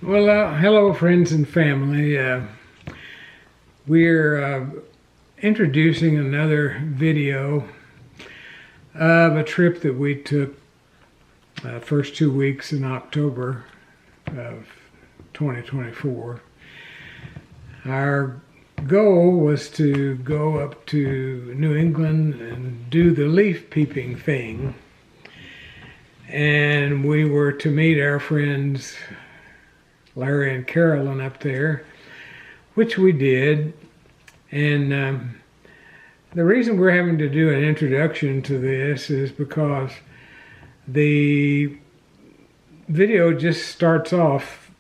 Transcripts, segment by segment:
Well, hello, friends and family. We're introducing another video of a trip that we took first 2 weeks in October of 2024. Our goal was to go up to New England and do the leaf-peeping thing. And we were to meet our friends Larry and Carolyn up there, which we did. And the reason we're having to do an introduction to this is because the video just starts off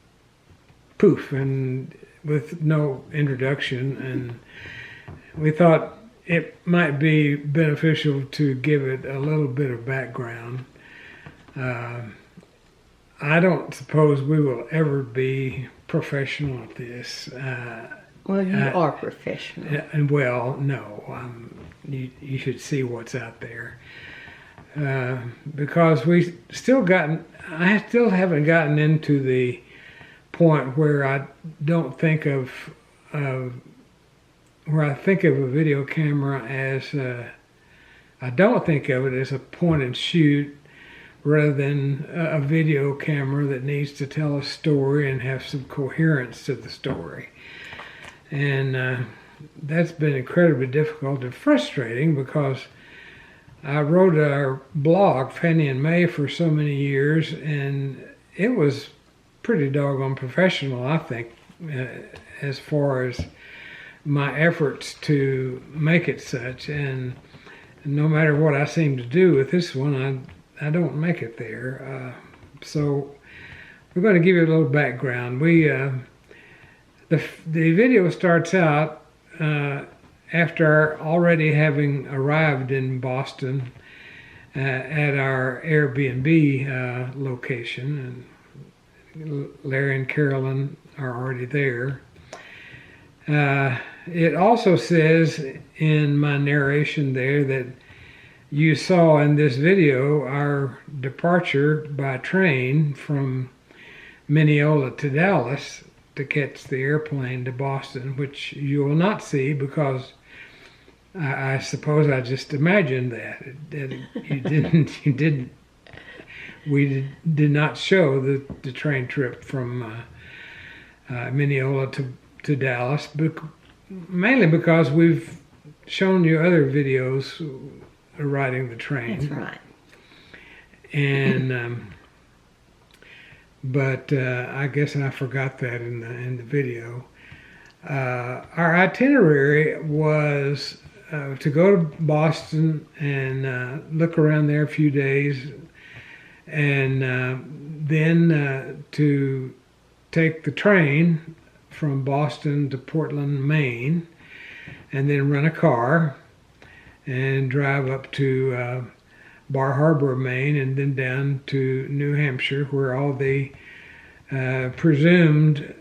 poof and with no introduction, and we thought it might be beneficial to give it a little bit of background. I don't suppose we will ever be professional at this. Well, you are professional. And well, no, you should see what's out there. Because I still haven't gotten into the point where I think of a video camera as, I don't think of it as a point and shoot, rather than a video camera that needs to tell a story and have some coherence to the story. And that's been incredibly difficult and frustrating, because I wrote a blog, Fannie and May, for so many years, and it was pretty doggone professional, I think, as far as my efforts to make it such. And no matter what I seem to do with this one, I don't make it there. So we're going to give you a little background. The video starts out after already having arrived in Boston at our Airbnb location, and Larry and Carolyn are already there. It also says in my narration there that you saw in this video our departure by train from Mineola to Dallas to catch the airplane to Boston, which you will not see because I suppose I just imagined that we did not show the train trip from Mineola to Dallas, mainly because we've shown you other videos riding the train. That's right. And but I guess I forgot that in the video. Our itinerary was to go to Boston and look around there a few days, and then to take the train from Boston to Portland, Maine, and then rent a car and drive up to Bar Harbor, Maine, and then down to New Hampshire, where all the presumed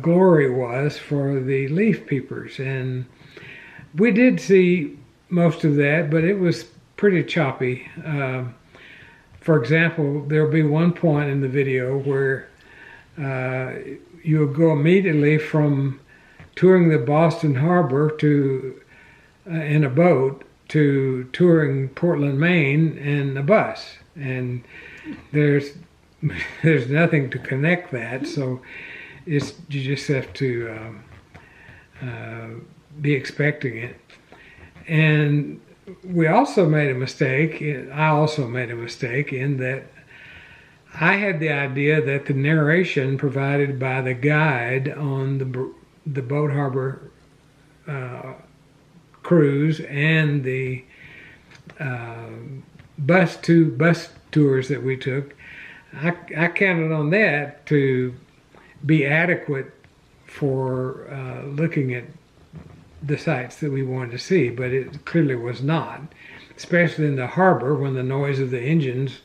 glory was for the leaf peepers. And we did see most of that, but it was pretty choppy. For example, there'll be one point in the video where you'll go immediately from touring the Boston Harbor in a boat to touring Portland, Maine in a bus, and there's nothing to connect that, so you just have to be expecting it. And we also made a mistake. I also made a mistake in that I had the idea that the narration provided by the guide on the boat harbor cruise and the bus tours that we took, I counted on that to be adequate for looking at the sights that we wanted to see, but it clearly was not, especially in the harbor when the noise of the engines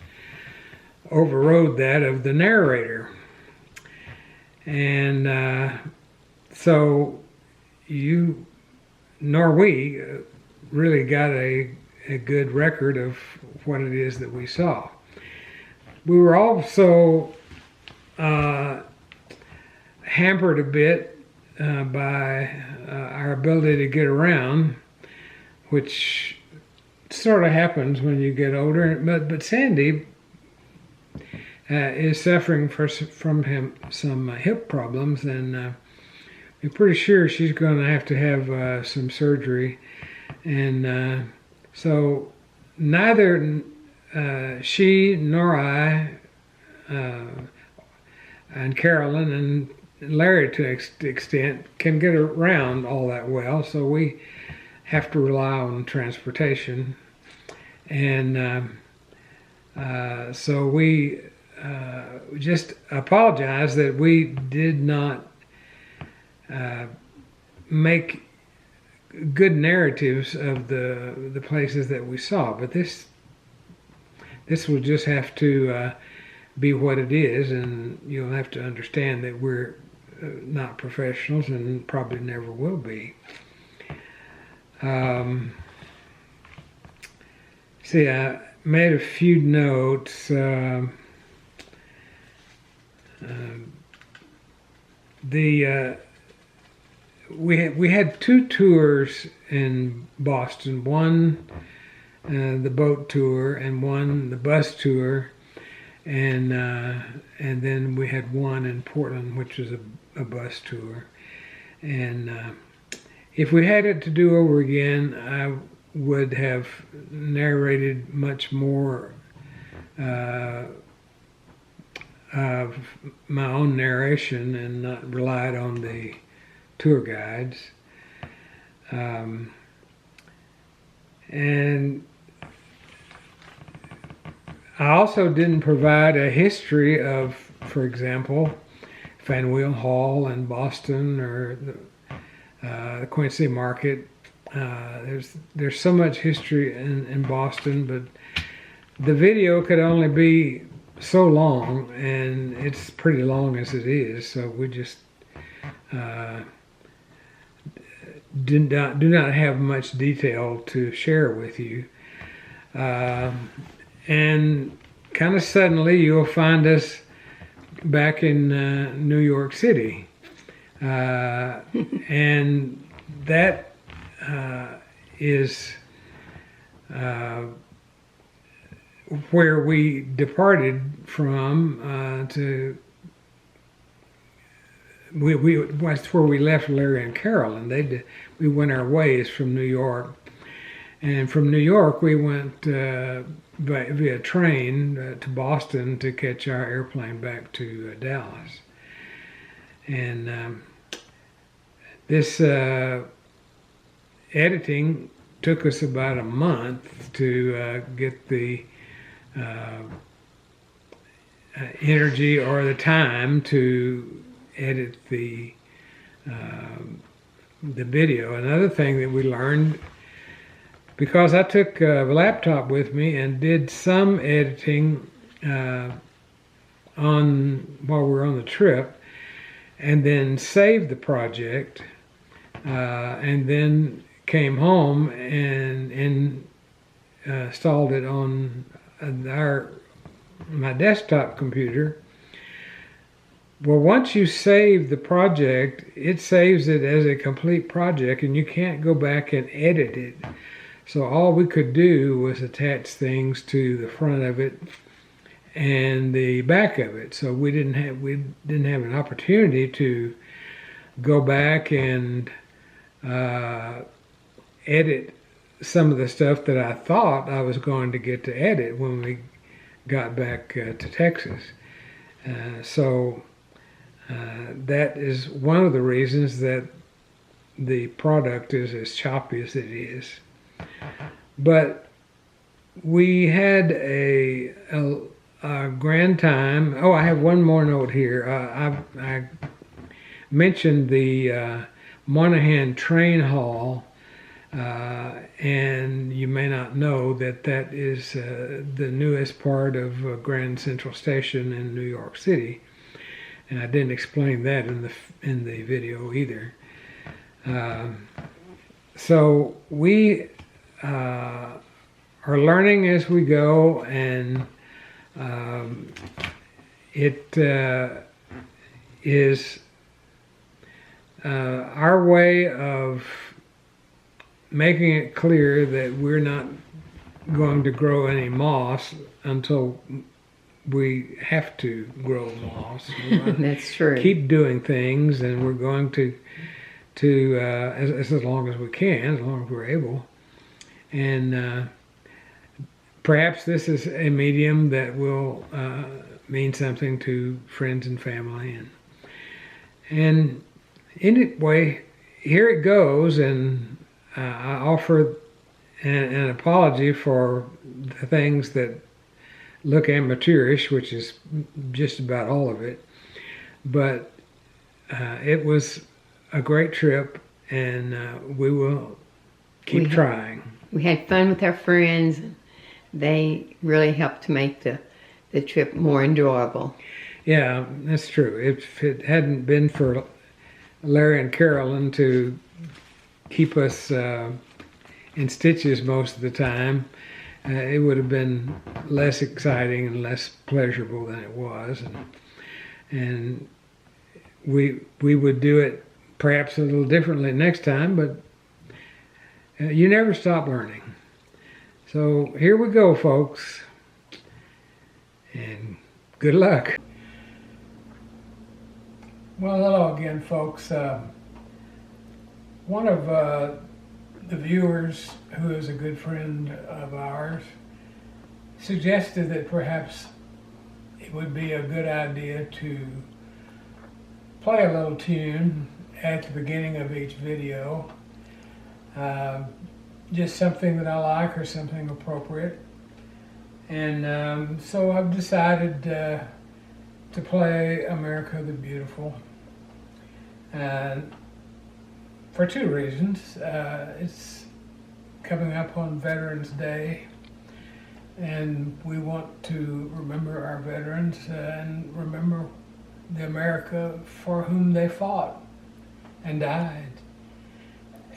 overrode that of the narrator. And so you nor we really got a good record of what it is that we saw. We were also hampered a bit by our ability to get around, which sort of happens when you get older. But Sandy is suffering from some hip problems, and we're pretty sure she's going to have some surgery. And so neither she nor I and Carolyn and Larry, to an extent, can get around all that well. So we have to rely on transportation. And so we just apologize that we did not make good narratives of the places that we saw. But this will just have to be what it is, and you'll have to understand that we're not professionals and probably never will be. See, I made a few notes. We had two tours in Boston. One, the boat tour, and one, the bus tour, and then we had one in Portland, which was a bus tour. And if we had it to do over again, I would have narrated much more of my own narration and not relied on the tour guides. And I also didn't provide a history of, for example, Faneuil Hall in Boston, or the Quincy Market. There's so much history in Boston, but the video could only be so long, and it's pretty long as it is. So we just do not have much detail to share with you. And kind of suddenly you'll find us back in New York City. And that is where we departed from that's where we left Larry and Carol, and we went our ways from New York. And from New York we went via train to Boston to catch our airplane back to Dallas. And this editing took us about a month to get the energy or the time to edit the video. Another thing that we learned, because I took a laptop with me and did some editing while we were on the trip, and then saved the project, and then came home and installed it on my desktop computer. Well, once you save the project, it saves it as a complete project, and you can't go back and edit it. So all we could do was attach things to the front of it and the back of it. So we didn't have an opportunity to go back and edit some of the stuff that I thought I was going to get to edit when we got back to Texas. So that is one of the reasons that the product is as choppy as it is. But we had a grand time. Oh, I have one more note here. I mentioned the Monahan Train Hall, and you may not know that is the newest part of Grand Central Station in New York City, and I didn't explain that in the video either. So we are learning as we go, and it is our way of making it clear that we're not going to grow any moss until we have to grow moss. That's true. Keep doing things, and we're going to as long as we can, as long as we're able. And perhaps this is a medium that will mean something to friends and family. And anyway, here it goes, and I offer an apology for the things that look amateurish, which is just about all of it. But it was a great trip, and we will keep trying. We had fun with our friends. They really helped to make the trip more enjoyable. Yeah, that's true. If it hadn't been for Larry and Carolyn to keep us in stitches most of the time, it would have been less exciting and less pleasurable than it was. And we would do it perhaps a little differently next time, but you never stop learning. So here we go, folks, and good luck. Well, hello again, folks. One of the viewers, who is a good friend of ours, suggested that perhaps it would be a good idea to play a little tune at the beginning of each video. Just something that I like or something appropriate. And so I've decided to play America the Beautiful. And for two reasons. It's coming up on Veterans Day, and we want to remember our veterans and remember the America for whom they fought and died.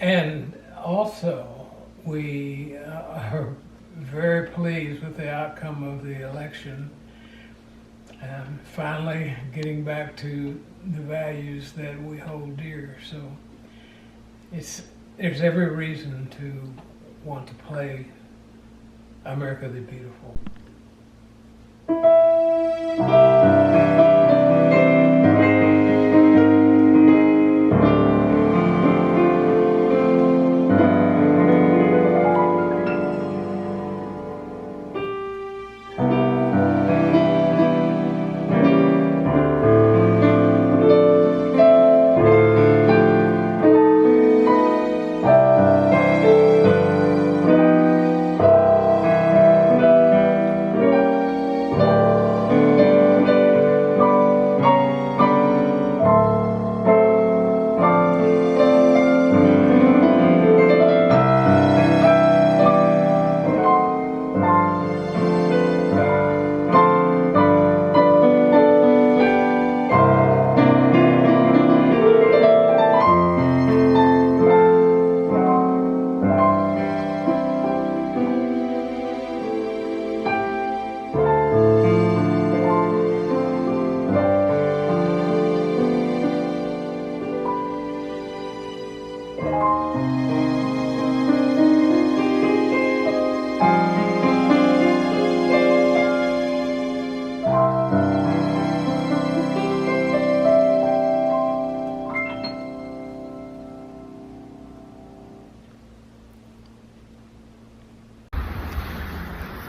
And also, we are very pleased with the outcome of the election, and finally getting back to the values that we hold dear. So there's every reason to want to play America the Beautiful.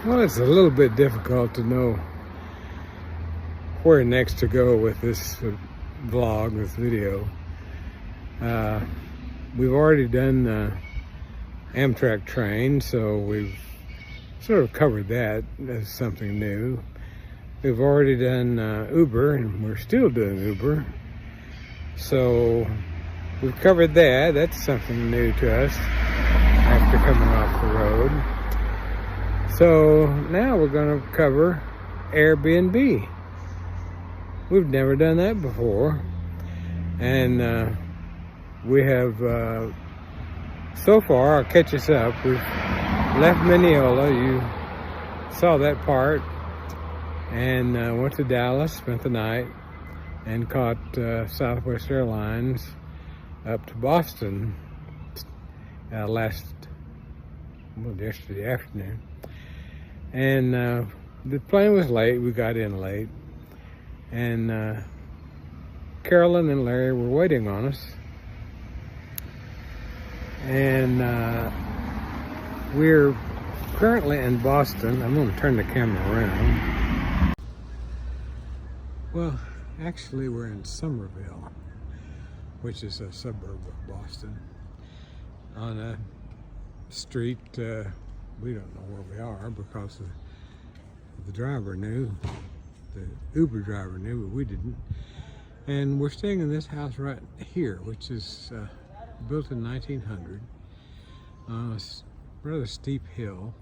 Well, it's a little bit difficult to know where next to go with this vlog, this video. We've already done the Amtrak train, so we've sort of covered that as something new. We've already done Uber, and we're still doing Uber. So we've covered that. That's something new to us after coming off the road. So now we're going to cover Airbnb. We've never done that before. And we have, so far, I'll catch us up. We've left Mineola, you saw that part, and went to Dallas, spent the night, and caught Southwest Airlines up to Boston yesterday afternoon. And the plane was late. We got in late. And Carolyn and Larry were waiting on us. And we're currently in Boston. I'm going to turn the camera around. Well, actually we're in Somerville, which is a suburb of Boston, on a street we don't know where we are because the driver knew, the Uber driver knew, but we didn't. And we're staying in this house right here, which is built in 1900 on a rather steep hill.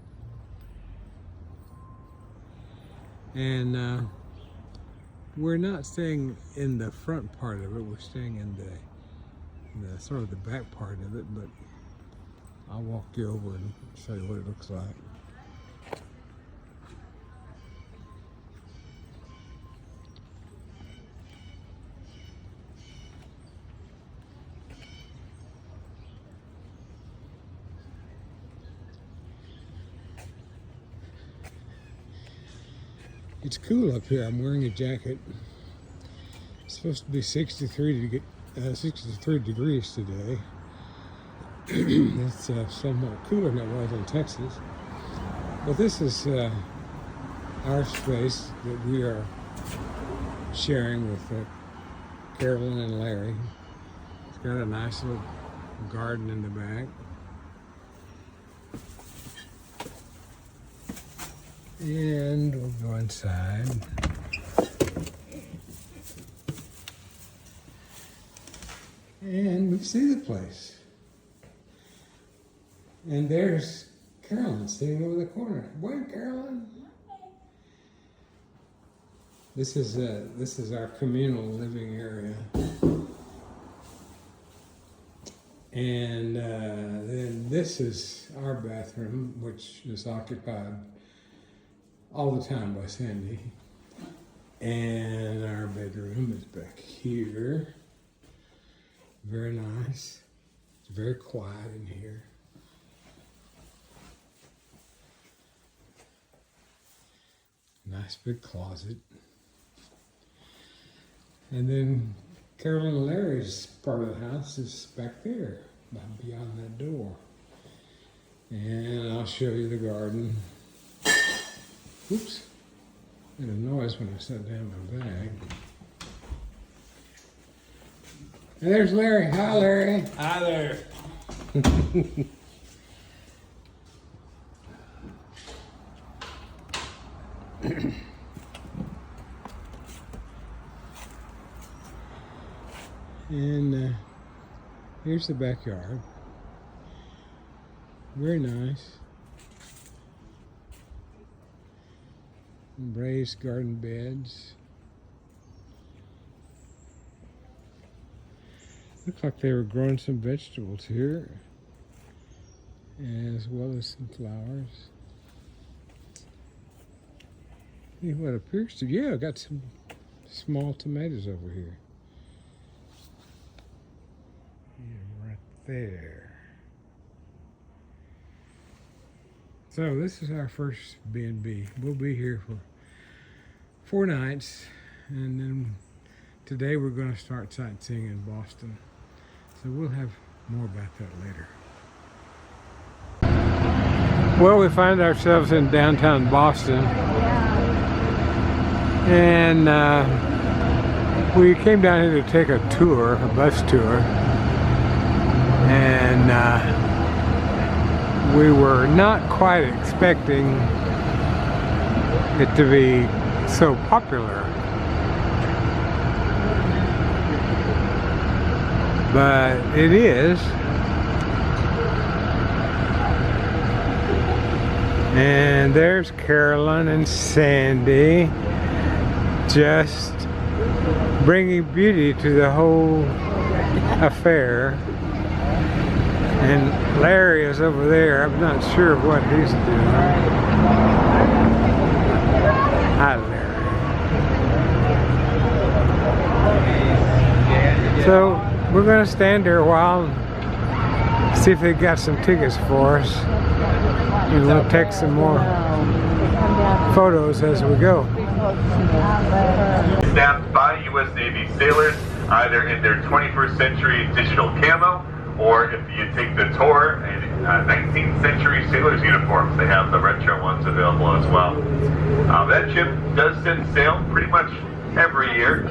And we're not staying in the front part of it, we're staying in the sort of the back part of it, but I'll walk you over and show you what it looks like. It's cool up here. I'm wearing a jacket. It's supposed to be 63 degrees today. It's somewhat cooler than it was in Texas. But this is our space that we are sharing with Carolyn and Larry. It's got a nice little garden in the back. And we'll go inside. And we see the place. And there's Carolyn sitting over the corner. Boy, Carolyn. This is our communal living area. And then this is our bathroom, which is occupied all the time by Sandy. And our bedroom is back here. Very nice. It's very quiet in here. Nice big closet. And then Carolyn and Larry's part of the house is back there, beyond that door. And I'll show you the garden. Oops, made a noise when I set down my bag. And there's Larry. Hi, Larry. Hi there. And here's the backyard. Very nice. Raised garden beds. Looks like they were growing some vegetables here, as well as some flowers. See what appears to, yeah, got some small tomatoes over here. Yeah, right there. So this is our first B&B. We'll be here for 4 nights, and then today we're going to start sightseeing in Boston. So we'll have more about that later. Well, we find ourselves in downtown Boston, and we came down here to take a tour, a bus tour, and we were not quite expecting it to be so popular. But it is. And there's Carolyn and Sandy just bringing beauty to the whole affair. And Larry is over there. I'm not sure what he's doing. Hi, Larry. So we're gonna stand there a while and see if they got some tickets for us. And we'll take some more photos as we go. Staffed by U.S. Navy sailors, either in their 21st century digital camo, or if you take the tour in 19th century sailors uniforms, they have the retro ones available as well. That ship does set sail pretty much every year,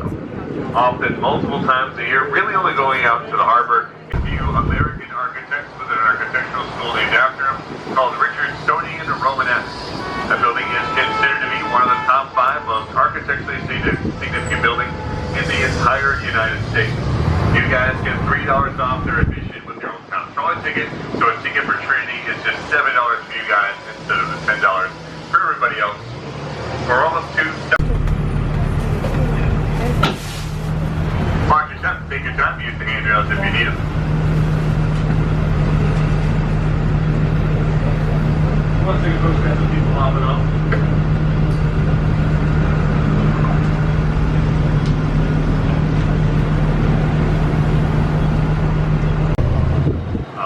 often multiple times a year, really only going out to the harbor. A few American architects with an architectural school named after him, called Richardsonian Romanesque. That building is considered to be one of the top 5 most architecturally significant buildings in the entire United States. You guys get $3 off their admission with your own town trolley ticket, so a ticket for training is just $7 for you guys instead of the $10 for everybody else. For almost 2 Mark your time, take your time, use the handrails if you need them. One second, folks, we have some people hopping off.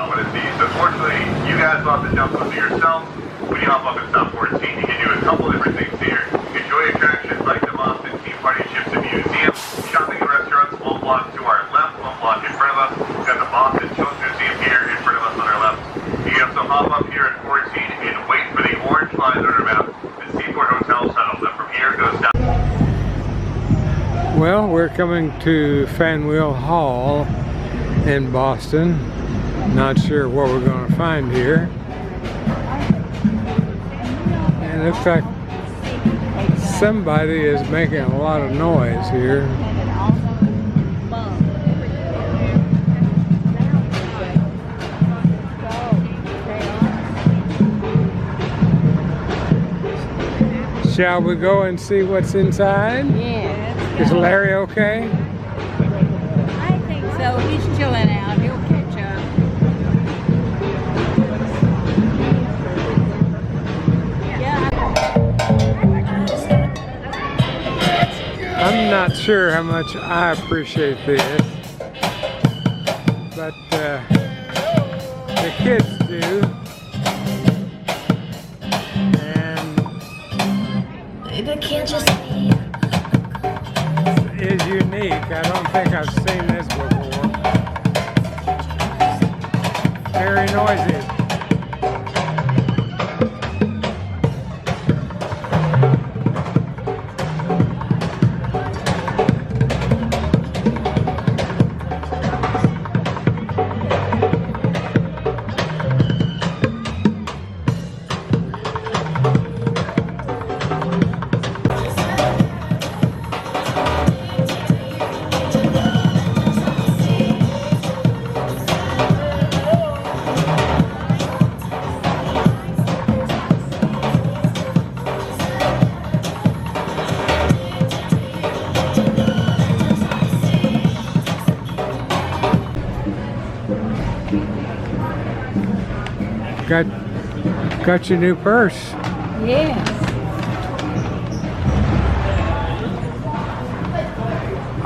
What is these? Unfortunately, you guys will have to jump onto yourselves. When you hop up at stop 14, you can do a couple different things here. Enjoy attractions like the Boston Tea Party Ships and Museum, shopping and restaurants, one block to our left, one block in front of us. We've got the Boston Children's Museum here in front of us on our left. You can also hop up here at 14 and wait for the orange line on our map, the Seaport Hotel shuttle. Then from here goes down. Well, we're coming to Faneuil Hall in Boston. Not sure what we're going to find here. And it looks like somebody is making a lot of noise here. Shall we go and see what's inside? Yeah. Is Larry okay? I think so. He's chilling out. He'll catch up. I'm not sure how much I appreciate this, but the kids do. Baby, can't you see? Is unique. I don't think I've seen this before. Very noisy. Got your new purse. Yes.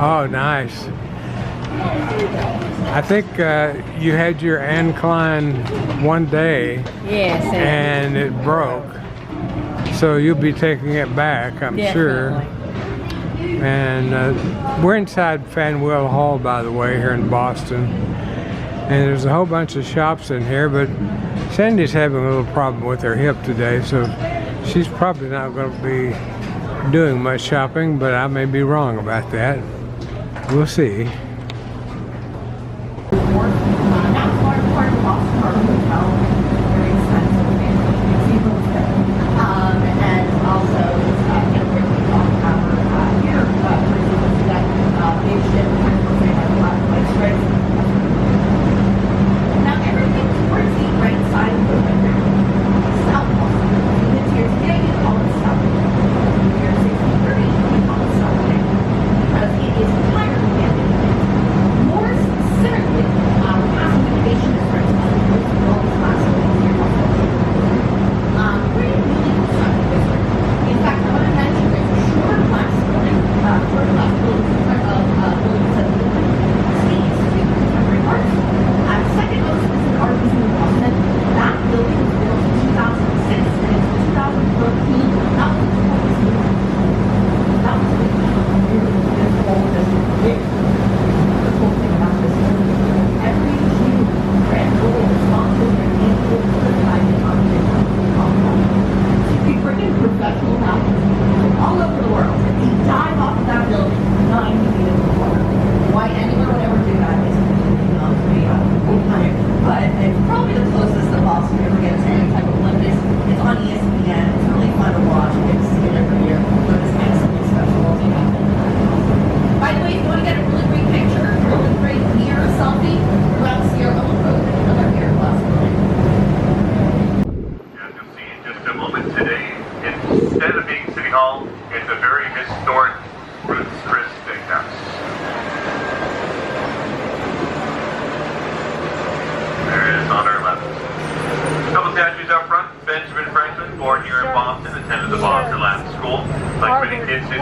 Oh, nice. I think you had your Anne Klein one day Yes. and it broke. So you'll be taking it back, I'm sure. And we're inside Faneuil Hall, by the way, here in Boston. And there's a whole bunch of shops in here, but Sandy's having a little problem with her hip today, so she's probably not going to be doing much shopping, but I may be wrong about that. We'll see.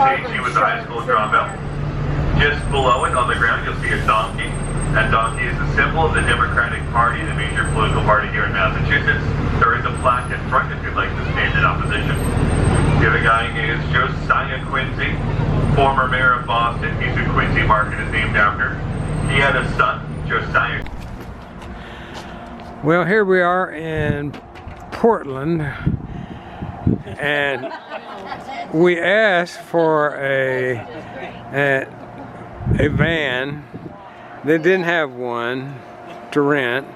page, he was a high school dropout. Just below it on the ground, you'll see a donkey. That donkey is the symbol of the Democratic Party, the major political party here in Massachusetts. There is a plaque in front if you'd like to stand in opposition. The other guy is Josiah Quincy, former mayor of Boston. He's who Quincy Market is named after. He had a son, Josiah. Well, here we are in Portland, and we asked for a van. They didn't have one to rent,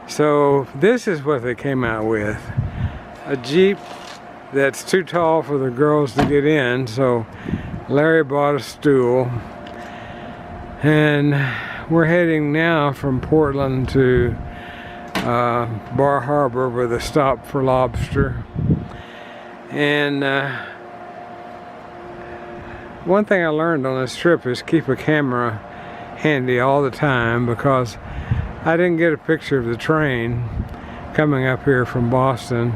so this is what they came out with. A Jeep that's too tall for the girls to get in, so Larry bought a stool, and we're heading now from Portland to Bar Harbor with a stop for lobster. And one thing I learned on this trip is keep a camera handy all the time, because I didn't get a picture of the train coming up here from Boston,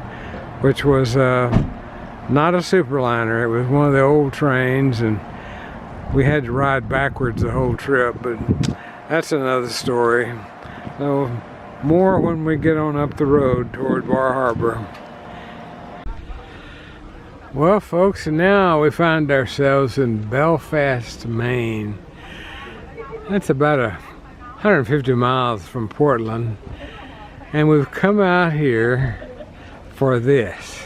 which was not a superliner. It was one of the old trains, and we had to ride backwards the whole trip, but that's another story. So more when we get on up the road toward Bar Harbor. Well, folks, now we find ourselves in Belfast, Maine. That's about 150 miles from Portland, and we've come out here for this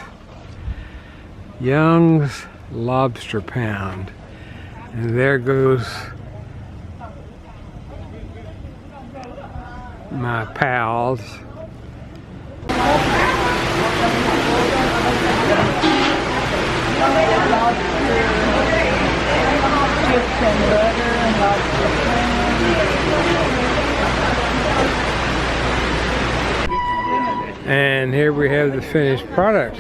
Young's Lobster Pound. And there goes my pals. And here we have the finished product.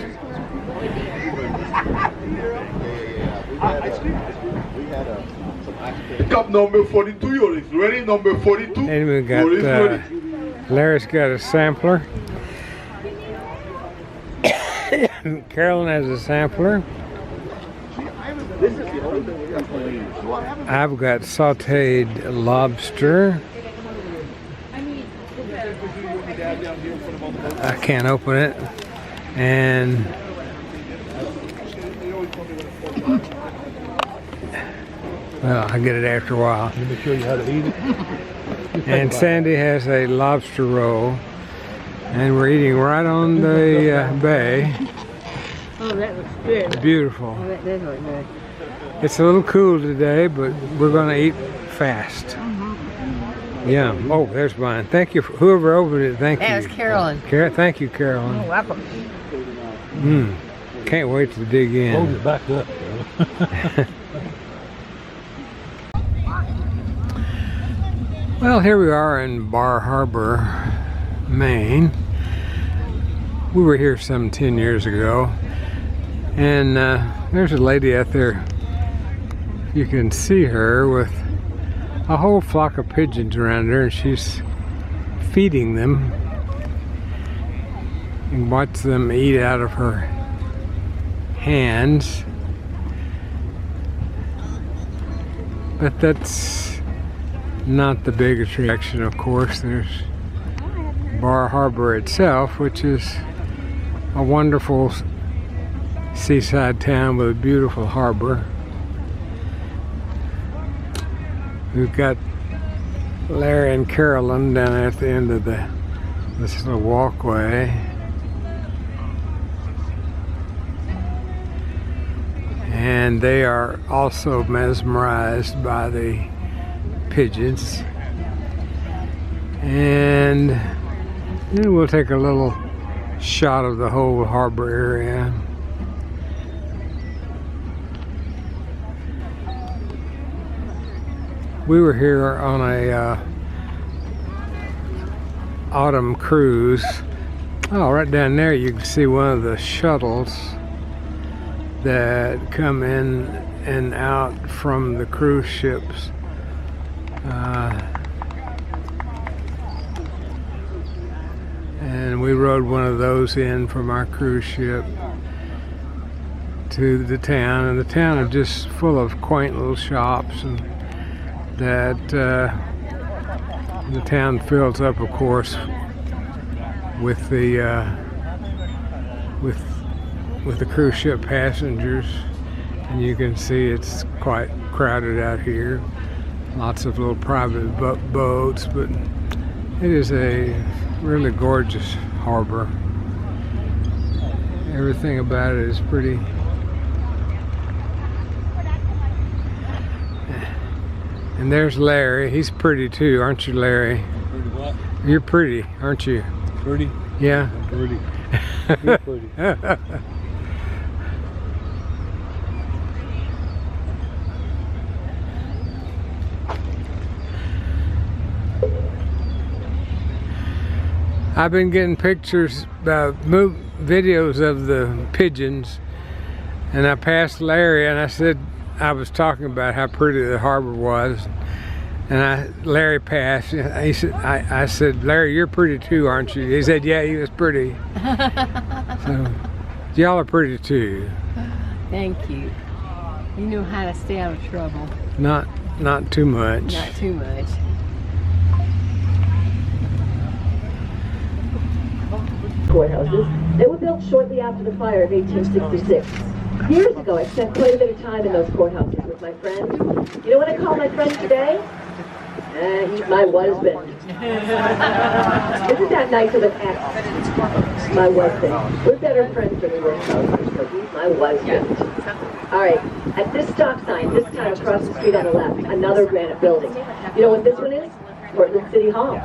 Cup number 42, you're ready. Number 42. And we got Larry's got a sampler. Carolyn has a sampler. I've got sauteed lobster. I can't open it. And well, I get it after a while. Let me show you how to eat it. And Sandy has a lobster roll. And we're eating right on the bay. Oh, that looks good. Beautiful. Oh, that does look good. It's a little cool today, but we're going to eat fast. Yeah. Oh, there's mine. Thank you. Whoever opened it, thank you. That was Carolyn. Thank you, Carolyn. You're welcome. Can't wait to dig in. Hold it back up. Well, here we are in Bar Harbor, Maine. We were here some 10 years ago, and there's a lady out there. You can see her with a whole flock of pigeons around her, and she's feeding them and watch them eat out of her hands. But that's not the big attraction, of course. There's Bar Harbor itself, which is a wonderful seaside town with a beautiful harbor. We've got Larry and Carolyn down at the end of this little walkway. And they are also mesmerized by the pigeons. And then we'll take a little shot of the whole harbor area. We were here on a autumn cruise. Oh, right down there you can see one of the shuttles that come in and out from the cruise ships. And we rode one of those in from our cruise ship to the town, and the town is just full of quaint little shops, and that the town fills up, of course, with the with the cruise ship passengers, and you can see it's quite crowded out here. Lots of little private boats, but it is a really gorgeous harbor. Everything about it is pretty. And there's Larry. He's pretty too, aren't you, Larry? Pretty what? You're pretty, aren't you? Pretty? Yeah. Pretty. You're pretty. I've been getting pictures, videos of the pigeons, and I passed Larry and I said, I was talking about how pretty the harbor was, and Larry passed. He said, I said, Larry, you're pretty too, aren't you? He said, yeah, he was pretty. So, y'all are pretty too. Thank you. You know how to stay out of trouble. Not too much. Not too much. Courthouses. They were built shortly after the fire of 1866. Years ago, I spent quite a bit of time in those courthouses with my friend. You know what I call my friend today? He's my husband. Isn't that nice of an ex? My husband. We're better friends than we were spouses, so he's my husband. All right, at this stop sign, this time across the street on the left, another granite building. You know what this one is? Portland City Hall.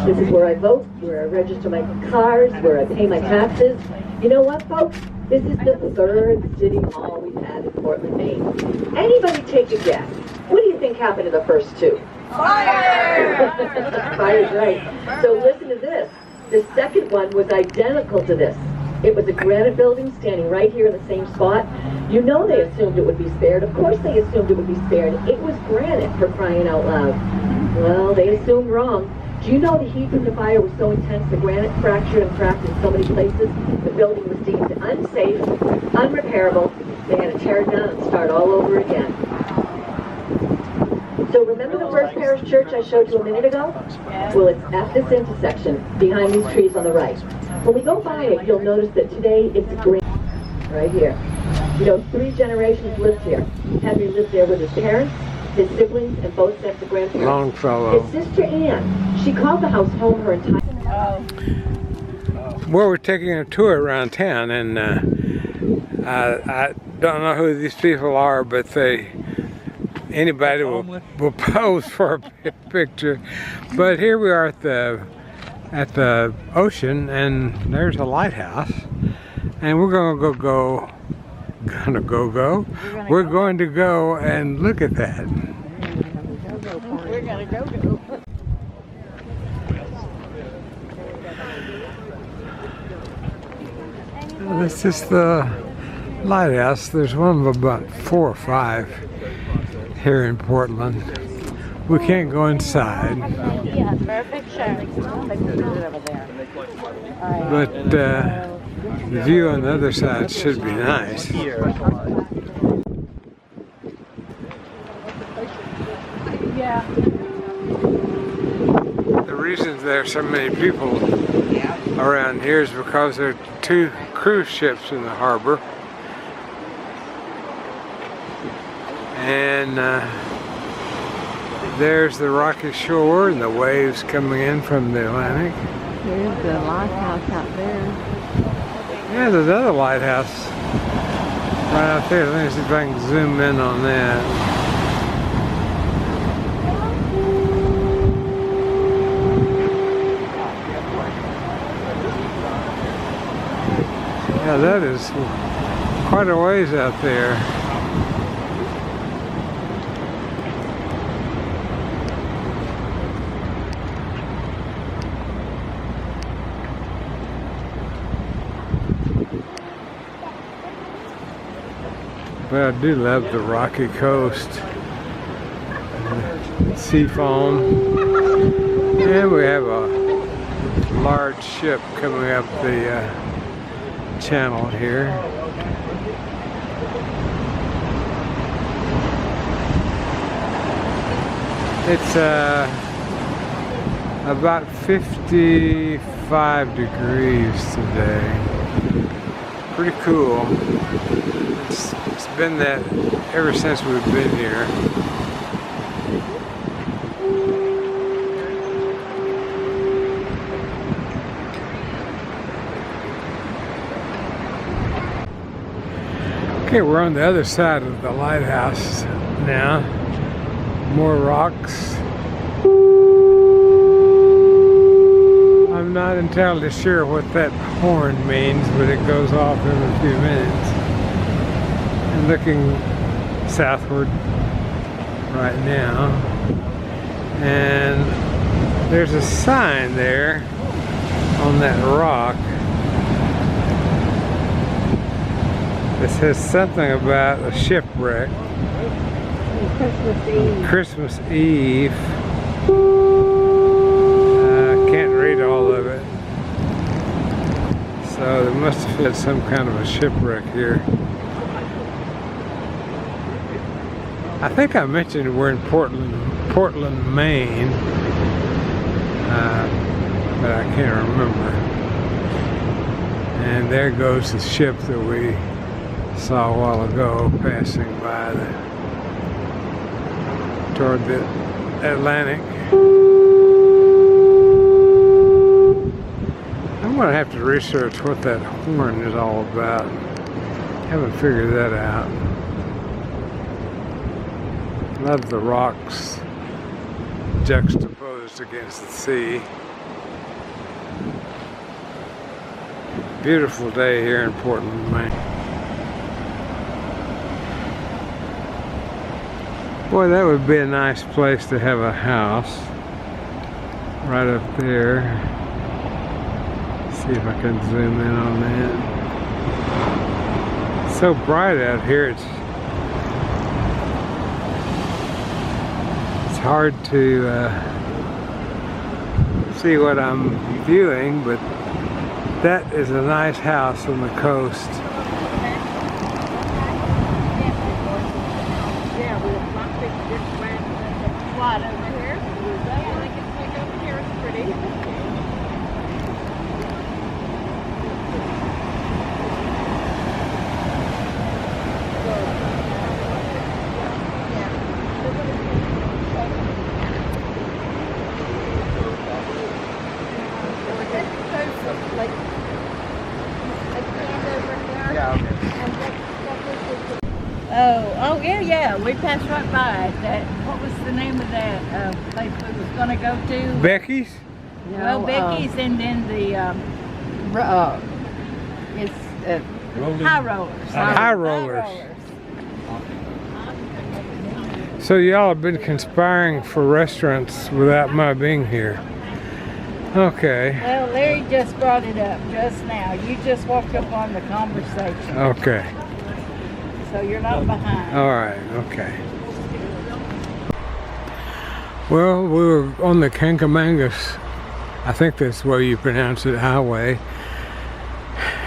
This is where I vote, where I register my cars, where I pay my taxes. You know what, folks? This is the third city hall we've had in Portland, Maine. Anybody take a guess? What do you think happened to the first two? Fire! Fire's right. So listen to this. The second one was identical to this. It was a granite building standing right here in the same spot. You know they assumed it would be spared. Of course they assumed it would be spared. It was granite, for crying out loud. Well, they assumed wrong. Do you know the heat from the fire was so intense the granite fractured and cracked in so many places? The building was deemed unsafe, unrepairable. They had to tear it down and start all over again. So remember the First Parish Church I showed you a minute ago? Well, it's at this intersection, behind these trees on the right. When we go by it, you'll notice that today it's green. Right here. You know, 3 generations lived here. Henry lived there with his parents, his siblings, and both sets of grandparents. Longfellow. His sister Anne, she called the house home her entire Well, we're taking a tour around town, and I don't know who these people are, but anybody will pose for a picture. But here we are at the ocean, and there's a lighthouse, and we're going to go and look at that. We're gonna go. This is the lighthouse. There's one of about 4 or 5 here in Portland. We can't go inside, Yeah, perfect, but the view on the other side should be nice. Yeah. The reason there are so many people around here is because there are 2 cruise ships in the harbor, and there's the rocky shore and the waves coming in from the Atlantic. There's the lighthouse out there. Yeah, there's another lighthouse right out there. Let me see if I can zoom in on that. Yeah, that is quite a ways out there. But I do love the rocky coast, sea foam, and we have a large ship coming up the channel here. It's about 55 degrees today. Pretty cool. It's been that ever since we've been here. Okay, we're on the other side of the lighthouse now. More rocks. I'm not entirely sure what that horn means, but it goes off every few minutes. I'm looking southward right now, and there's a sign there on that rock that says something about a shipwreck. Christmas Eve. Can't read all of it. So there must have been some kind of a shipwreck here. I think I mentioned we're in Portland, Maine, but I can't remember. And there goes the ship that we saw a while ago passing by toward the Atlantic. I'm going to have to research what that horn is all about. Haven't figured that out. Love the rocks juxtaposed against the sea. Beautiful day here in Portland, Maine. Boy, that would be a nice place to have a house. Right up there. See if I can zoom in on that. It's so bright out here, it's hard to see what I'm viewing, but that is a nice house on the coast. Oh, yeah. We passed right by it. What was the name of that place we was going to go to? Becky's? Well, Becky's, and then the High Rollers. High Rollers. So y'all have been conspiring for restaurants without my being here. Okay. Well, Larry just brought it up just now. You just walked up on the conversation. Okay. So you're not behind. All right, okay. Well, we were on the Kankamangas, I think that's the way you pronounce it, highway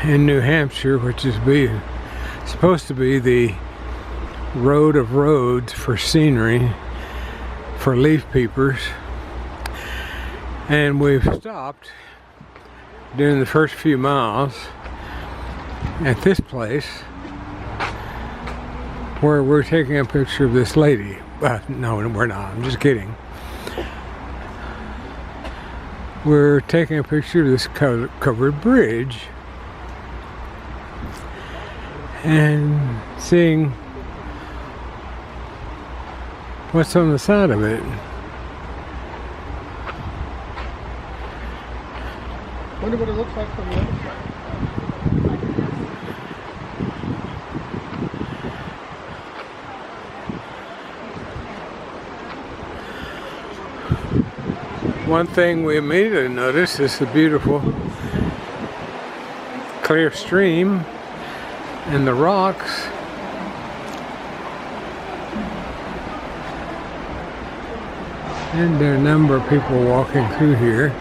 in New Hampshire, which is supposed to be the road of roads for scenery for leaf peepers. And we've stopped during the first few miles at this place where we're taking a picture of this lady. No, we're not. I'm just kidding. We're taking a picture of this covered bridge and seeing what's on the side of it. Wonder what it looks like from the other side. One thing we immediately noticed is the beautiful clear stream and the rocks. And there are a number of people walking through here.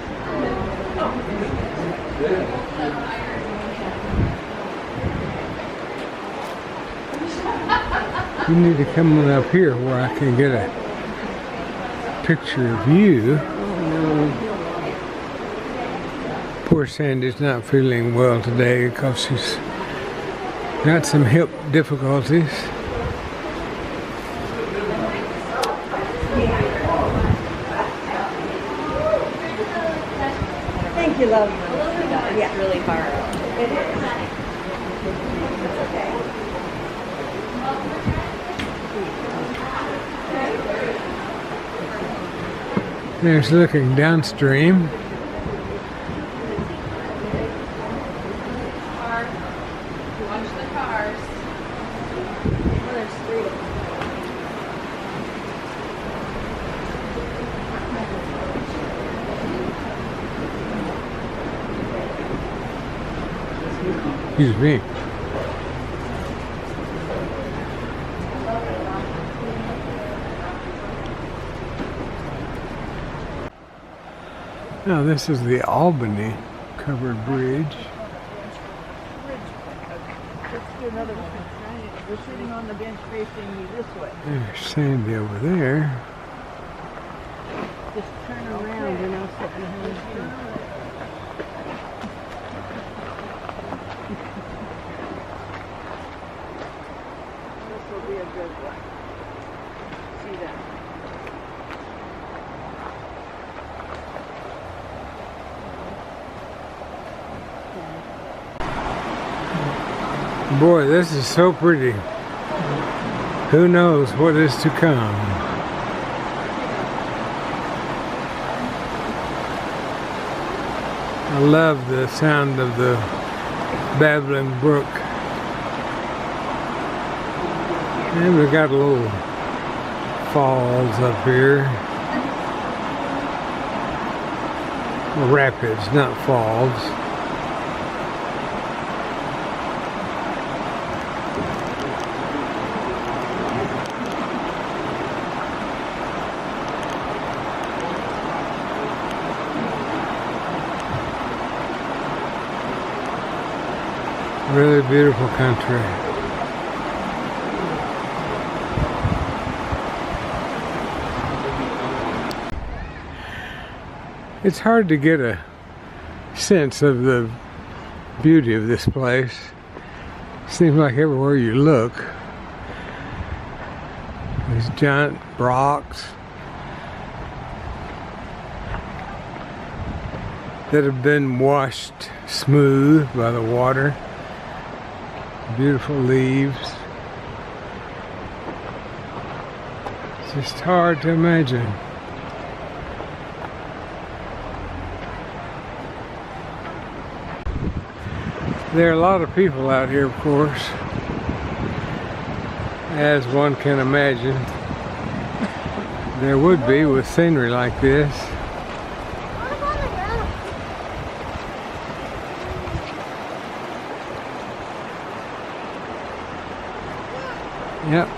You need to come on up here where I can get a picture of you. Poor Sandy's not feeling well today because she's got some hip difficulties. Thank you, love. Yeah, it's really hard. There's looking downstream. Watch the cars. There's 3 of them. Excuse me. Now this is the Albany covered bridge. Let's do another one. We're sitting on the bench facing you this way. There's Sandy over there. Just turn around and I'll sit behind you. This will be a good one. See that? Boy, this is so pretty. Who knows what is to come? I love the sound of the babbling brook. And we've got a little falls up here. Rapids, not falls. Really beautiful country. It's hard to get a sense of the beauty of this place. Seems like everywhere you look, these giant rocks that have been washed smooth by the water. Beautiful leaves. It's just hard to imagine. There are a lot of people out here, of course, as one can imagine. There would be with scenery like this. Yep.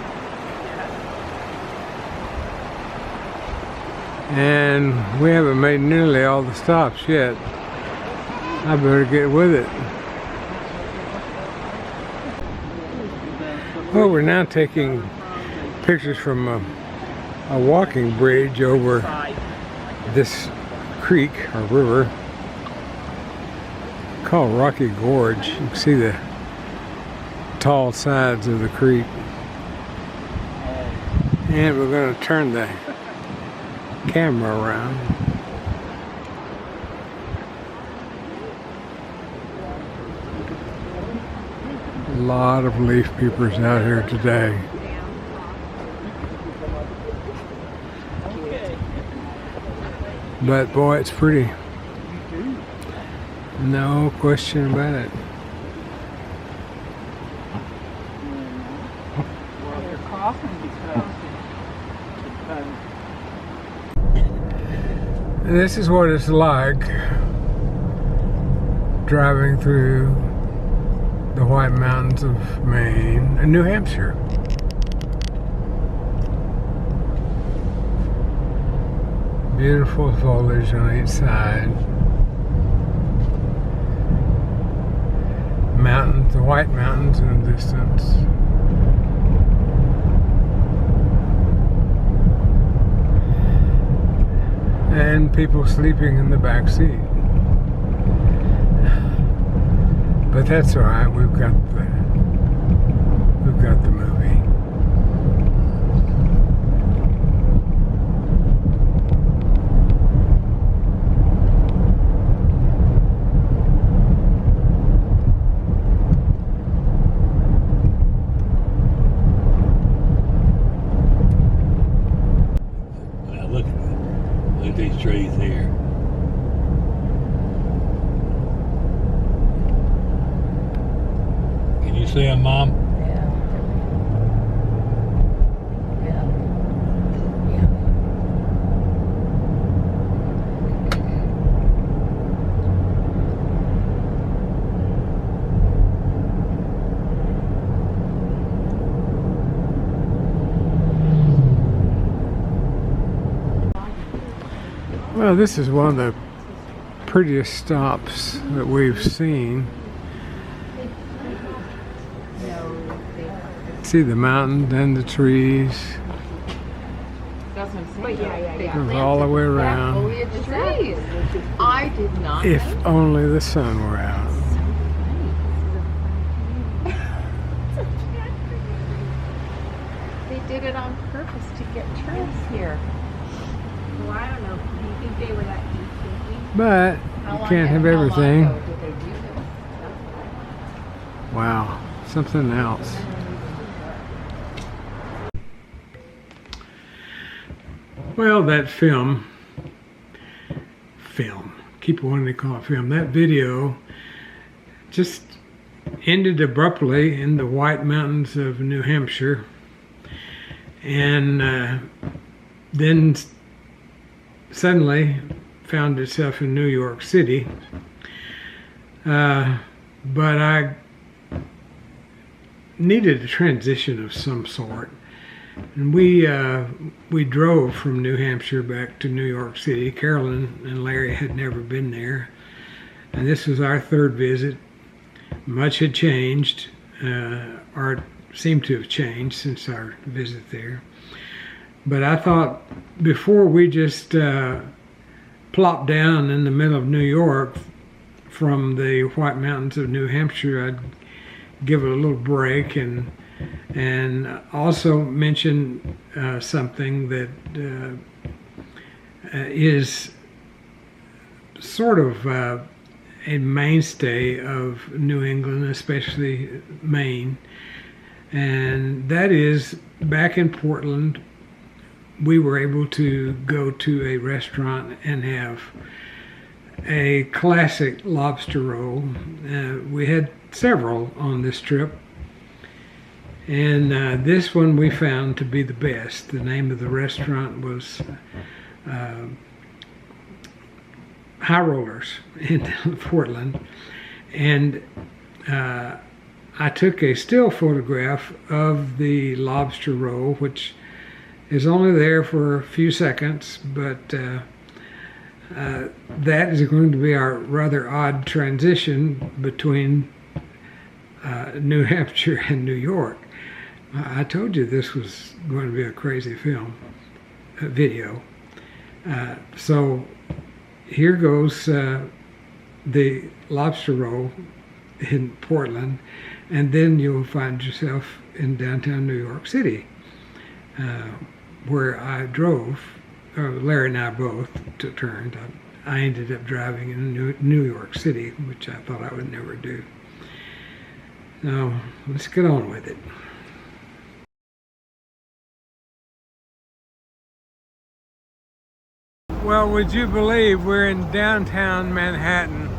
And we haven't made nearly all the stops yet. I better get with it. Well, we're now taking pictures from a walking bridge over this creek or river called Rocky Gorge. You can see the tall sides of the creek. And we're going to turn the camera around. A lot of leaf peepers out here today. But boy, it's pretty. No question about it. This is what it's like driving through the White Mountains of Maine and New Hampshire. Beautiful foliage on each side. Mountains, the White Mountains in the distance. and people sleeping in the back seat. But that's all right. We've got the movie. Now look at these trees here. Can you see them, Mom? Well, this is one of the prettiest stops that we've seen. See the mountain and the trees. Goes all the way around. Trees. I did not. If only the sun were out. They did it on purpose to get trees here. Well, I don't know. Do you think they were that deep? But you can't have everything. How long ago did they do this? Wow, something else. Well, that film, keep wanting to call it film, that video just ended abruptly in the White Mountains of New Hampshire, and then suddenly found itself in New York City. But I needed a transition of some sort. And we drove from New Hampshire back to New York City. Carolyn and Larry had never been there, and this was our third visit. Much had changed, or seemed to have changed since our visit there. But I thought before we just plopped down in the middle of New York from the White Mountains of New Hampshire, I'd give it a little break and also mention something that is sort of a mainstay of New England, especially Maine, and that is back in Portland we were able to go to a restaurant and have a classic lobster roll. We had several on this trip, and this one we found to be the best. The name of the restaurant was High Rollers in Portland, and I took a still photograph of the lobster roll, which is only there for a few seconds, but that is going to be our rather odd transition between New Hampshire and New York. I told you this was going to be a crazy video. So here goes the lobster roll in Portland, and then you'll find yourself in downtown New York City, where I drove. Larry and I both turned. I ended up driving in New York City, which I thought I would never do. So let's get on with it. Well, would you believe we're in downtown Manhattan,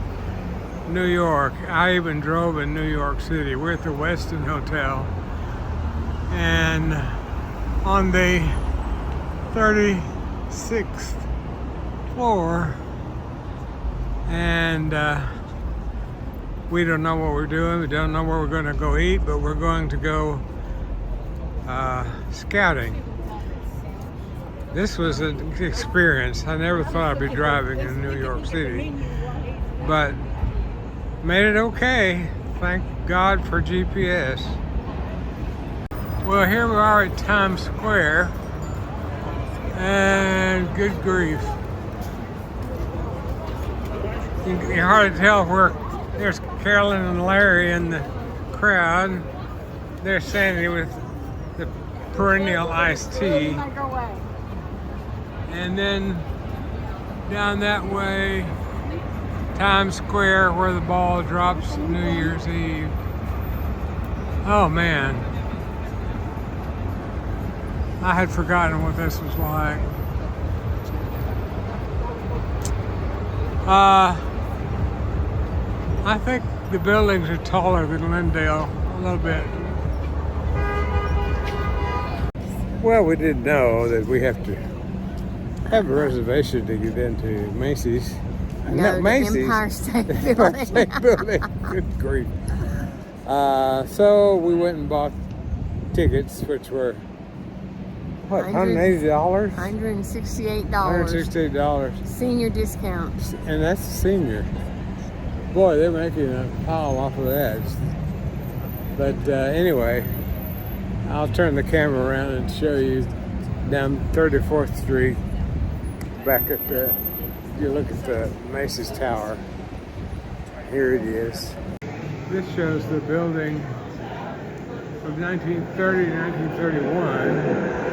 New York? I even drove in New York City. We're at the Westin Hotel, and on the 36th floor, and we don't know what we're doing. We don't know where we're going to go eat, but we're going to go scouting. This was an experience. I never thought I'd be driving in New York City, but made it okay. Thank God for GPS. Well, here we are at Times Square, and good grief. You can hardly tell where there's Carolyn and Larry in the crowd. There's Sandy with the perennial iced tea. And then down that way, Times Square, where the ball drops New Year's Eve. Oh man, I had forgotten what this was like. I think the buildings are taller than Lindale a little bit. Well, we didn't know that we have to have a reservation to get into Macy's. No, the Macy's. Empire State Empire State Building. Good grief. So we went and bought tickets, which were what, $180? $168. $168. Senior discount. And that's a senior. Boy, they're making a pile off of that. But anyway, I'll turn the camera around and show you down 34th Street, back at the, you look at the Macy's Tower. Here it is. This shows the building from 1930 to 1931.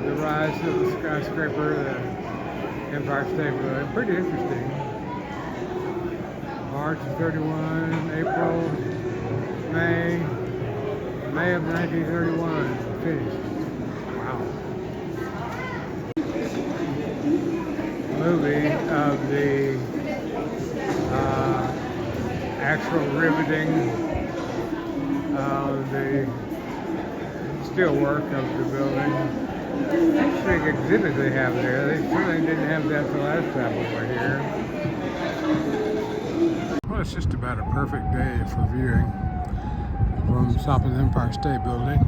The rise of the skyscraper, the Empire State Building. Pretty interesting. March of 31, April, May of 1931, finished. Wow. Movie of the actual riveting of the steelwork of the building. Interesting exhibit they have there. They certainly didn't have that the last time we were here. Well, it's just about a perfect day for viewing from the top of the Empire State Building.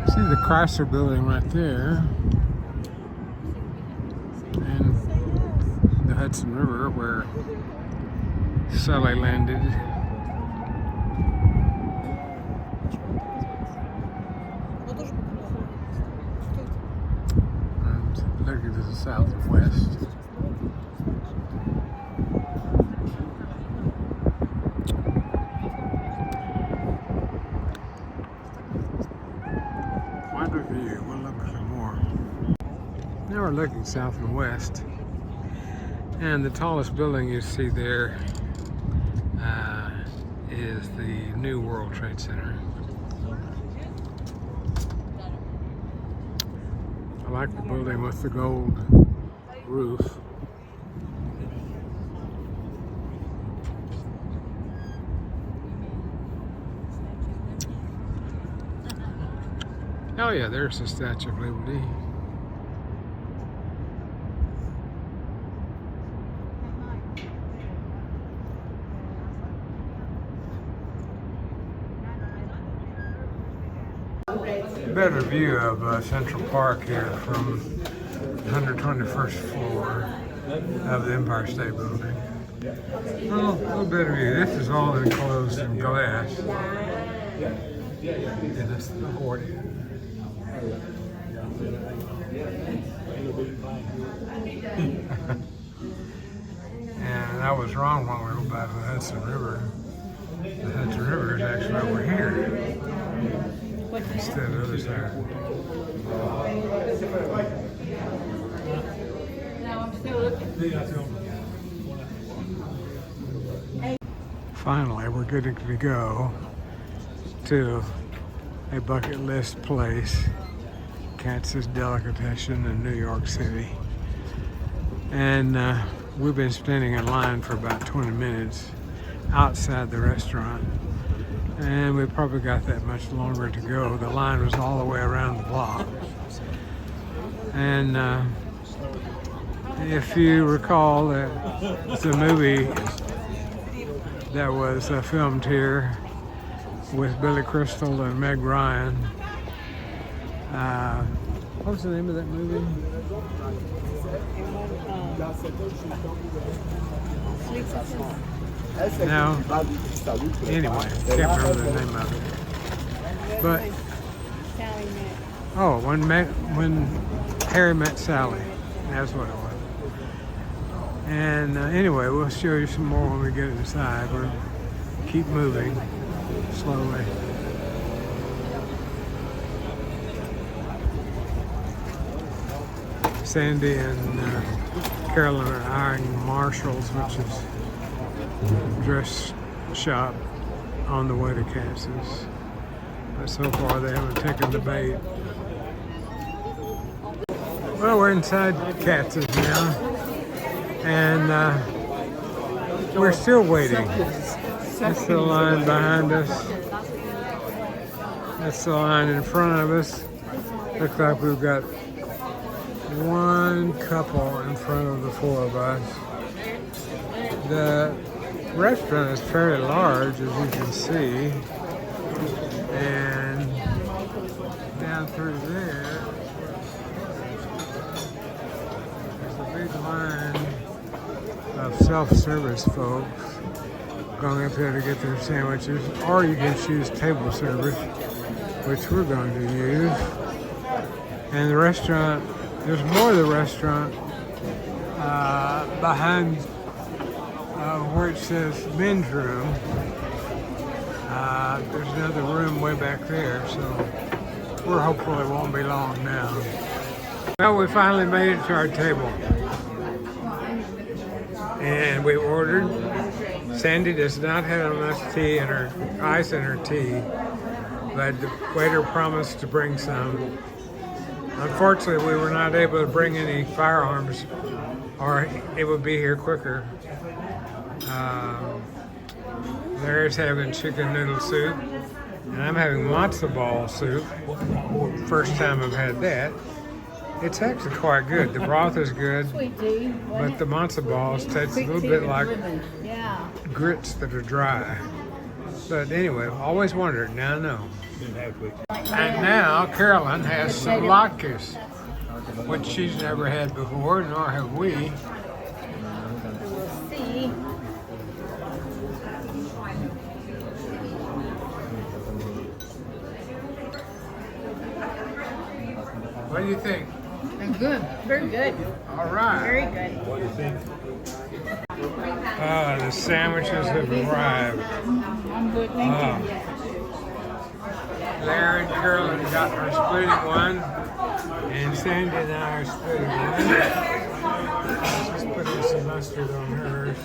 See the Chrysler Building right there, and the Hudson River where Sully landed. And looking to the south and west. View. We'll look at some more. Now we're looking south and west, and the tallest building you see there is the new World Trade Center. I like the building with the gold roof. Oh yeah, there's the Statue of Liberty. Better view of Central Park here from the 121st floor of the Empire State Building. Well, a little better view. This is all enclosed in glass. Yeah, that's the port. And I was wrong when we went by the Hudson River. The Hudson River is actually over here instead of the other side. Finally, we're getting to go to a bucket list place, Katz's Delicatessen in New York City. And we've been standing in line for about 20 minutes outside the restaurant. And we probably got that much longer to go. The line was all the way around the block. And if you recall, it's a movie that was filmed here with Billy Crystal and Meg Ryan. What was the name of that movie? No. Anyway, can't remember the name of it. But oh, when Harry met Sally, that's what it was. And anyway, we'll show you some more when we get inside. We'll keep moving slowly. Sandy and Carolyn are eyeing Marshall's, which is a dress shop on the way to Kansas. But so far they haven't taken the bait. Well, we're inside Katz's now, and we're still waiting. That's the line behind us. That's the line in front of us. Looks like we've got one couple in front of the four of us. The restaurant is fairly large, as you can see, and down through there there's a big line of self-service folks going up there to get their sandwiches, or you can choose table service, which we're going to use. And the restaurant, there's more of the restaurant behind where it says men's room. There's another room way back there, so we're hopeful it won't be long now. Well, we finally made it to our table. And we ordered. Sandy does not have enough tea and her ice in her tea, but the waiter promised to bring some. Unfortunately, we were not able to bring any firearms, or it would be here quicker. Larry's having chicken noodle soup, and I'm having matzo ball soup. First time I've had that. It's actually quite good. The broth is good, but the matzo balls taste a little bit like grits that are dry. But anyway, I've always wondered, now I know. And now Carolyn has some latkes, which she's never had before, nor have we. We'll see. What do you think? They're good. Very good. All right. Very good. What do you think? The sandwiches have arrived. I'm good, thank you. Larry and Carolyn got her splitting one, and Sandy and I are splitting one. She's putting some mustard on hers.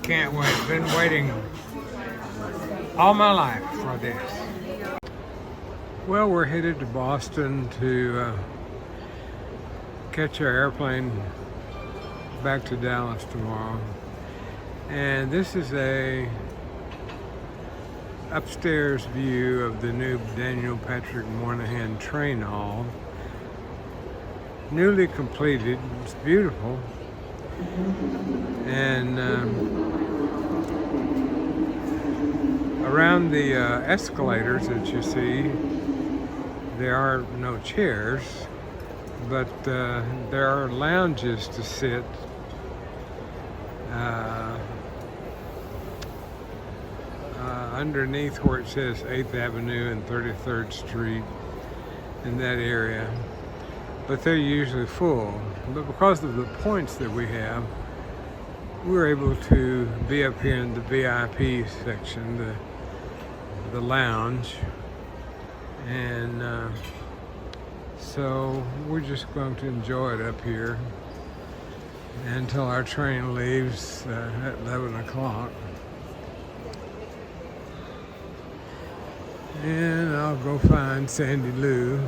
Can't wait. Been waiting all my life for this. Well, we're headed to Boston to catch our airplane back to Dallas tomorrow. And this is a upstairs view of the new Daniel Patrick Moynihan Train Hall. Newly completed. It's beautiful. And around the escalators that you see, there are no chairs, but there are lounges to sit. Underneath where it says 8th Avenue and 33rd Street, in that area. But they're usually full. But because of the points that we have, we're able to be up here in the VIP section, the lounge. And so we're just going to enjoy it up here until our train leaves at 11 o'clock. And I'll go find Sandy Lou.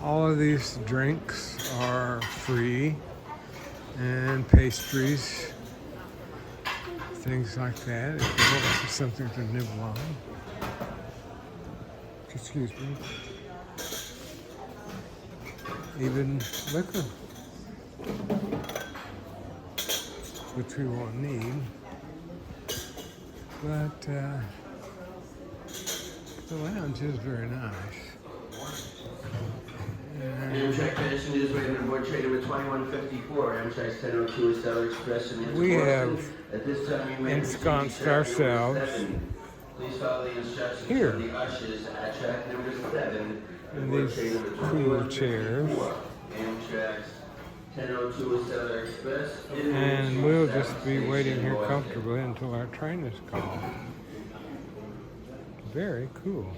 All of these drinks are free, and pastries, things like that, if you want something to nibble on. Excuse me. Even liquor, which we won't need, but the lounge is very nice. And Board train number 2154, Amtrak's 1002 is Stellar Express and We have At this time, you may ensconced proceed to track ourselves number 7. Please follow the instructions here. from the ushers at track number 7. In Board these train number cool chairs. 2154, Amtrak's 1002 is Stellar Express. And we'll just be waiting here comfortably until our train is called. Very cool.